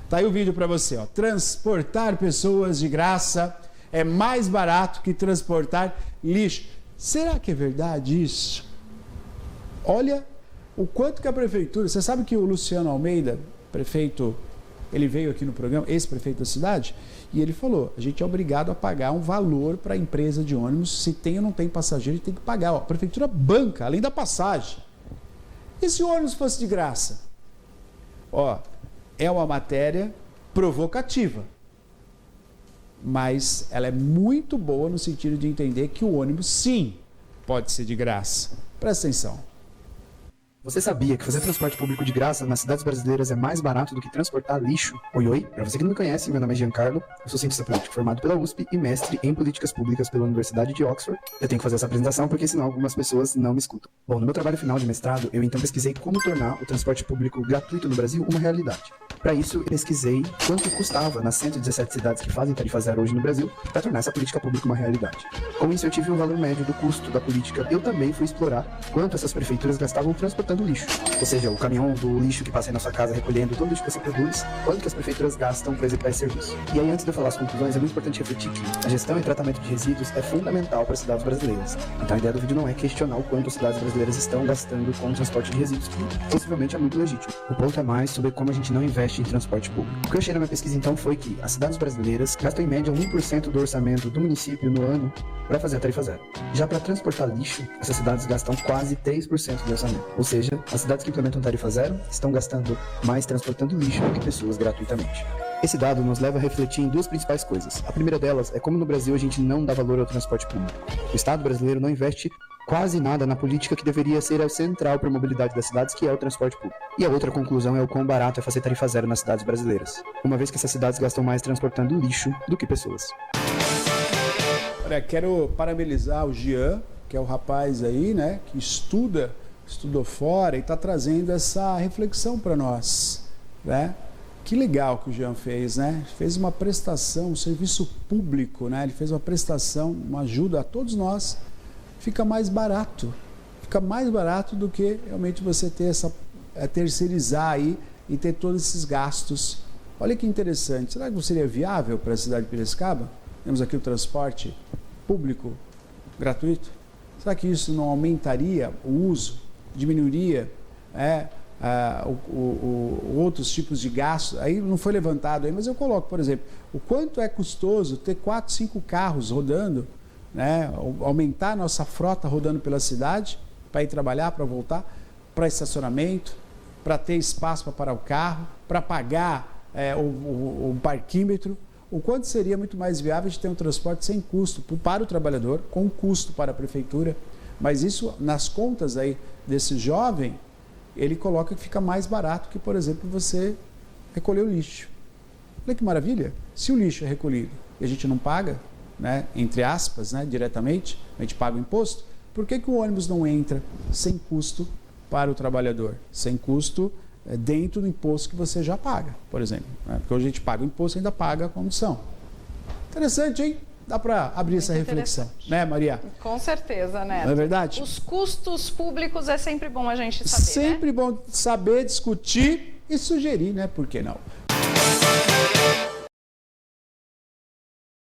Tá aí o vídeo para você, ó. Transportar pessoas de graça é mais barato que transportar lixo. Será que é verdade isso? Olha o quanto que a prefeitura... Você sabe que o Luciano Almeida, prefeito, ele veio aqui no programa, ex-prefeito da cidade, e ele falou, a gente é obrigado a pagar um valor para a empresa de ônibus, se tem ou não tem passageiro, tem que pagar. Ó, a prefeitura banca, além da passagem. E se o ônibus fosse de graça? Ó, é uma matéria provocativa, mas ela é muito boa no sentido de entender que o ônibus, sim, pode ser de graça. Presta atenção. Você sabia que fazer transporte público de graça nas cidades brasileiras é mais barato do que transportar lixo? Oi, oi, pra você que não me conhece, meu nome é Giancarlo, eu sou cientista político formado pela USP e mestre em políticas públicas pela Universidade de Oxford. Eu tenho que fazer essa apresentação porque senão algumas pessoas não me escutam. Bom, no meu trabalho final de mestrado, eu então pesquisei como tornar o transporte público gratuito no Brasil uma realidade. Para isso, eu pesquisei quanto custava nas 117 cidades que fazem tarifa zero hoje no Brasil para tornar essa política pública uma realidade. Com isso, eu tive um valor médio do custo da política. Eu também fui explorar quanto essas prefeituras gastavam transportando lixo. Ou seja, o caminhão do lixo que passa aí na sua casa recolhendo todo o lixo que você produz, quanto que as prefeituras gastam para executar esse serviço. E aí, antes de eu falar as conclusões, é muito importante refletir que a gestão e tratamento de resíduos é fundamental para as cidades brasileiras. Então a ideia do vídeo não é questionar o quanto as cidades brasileiras estão gastando com o transporte de resíduos, que possivelmente é muito legítimo. O ponto é mais sobre como a gente não investe em transporte público. O que eu achei na minha pesquisa então foi que as cidades brasileiras gastam em média 1% do orçamento do município no ano para fazer a tarifa zero. Já para transportar lixo, essas cidades gastam quase 3% do orçamento. Ou seja, as cidades que implementam tarifa zero estão gastando mais transportando lixo do que pessoas gratuitamente. Esse dado nos leva a refletir em duas principais coisas. A primeira delas é como no Brasil a gente não dá valor ao transporte público. O Estado brasileiro não investe quase nada na política que deveria ser a central para a mobilidade das cidades, que é o transporte público. E a outra conclusão é o quão barato é fazer tarifa zero nas cidades brasileiras, uma vez que essas cidades gastam mais transportando lixo do que pessoas. Olha, quero parabenizar o Jean, que é o rapaz aí, né, que estudou fora e está trazendo essa reflexão para nós, né? Que legal que o Jean fez, né? Fez uma prestação, um serviço público, né? Ele fez uma prestação, uma ajuda a todos nós. Fica mais barato do que realmente você ter terceirizar aí e ter todos esses gastos. Olha que interessante. Será que seria viável para a cidade de Piracicaba? Temos aqui o transporte público gratuito. Será que isso não aumentaria o uso, diminuiria outros tipos de gastos? Aí não foi levantado aí, mas eu coloco, por exemplo, o quanto é custoso ter 4, 5 carros rodando, né? Aumentar a nossa frota rodando pela cidade, para ir trabalhar, para voltar, para estacionamento, para ter espaço para parar o carro, para pagar o parquímetro. O quanto seria muito mais viável de ter um transporte sem custo para o trabalhador, com custo para a prefeitura. Mas isso, nas contas aí desse jovem, ele coloca que fica mais barato que, por exemplo, você recolher o lixo. Olha que maravilha! Se o lixo é recolhido e a gente não paga, né, entre aspas, né, diretamente, a gente paga o imposto, por que o ônibus não entra sem custo para o trabalhador? Sem custo dentro do imposto que você já paga, por exemplo. Né? Porque hoje a gente paga o imposto e ainda paga a condução. Interessante, hein? Dá para abrir essa reflexão, né, Maria? Com certeza, né? Não é verdade? Os custos públicos é sempre bom a gente saber, sempre, né? Bom saber, discutir e sugerir, né? Por que não?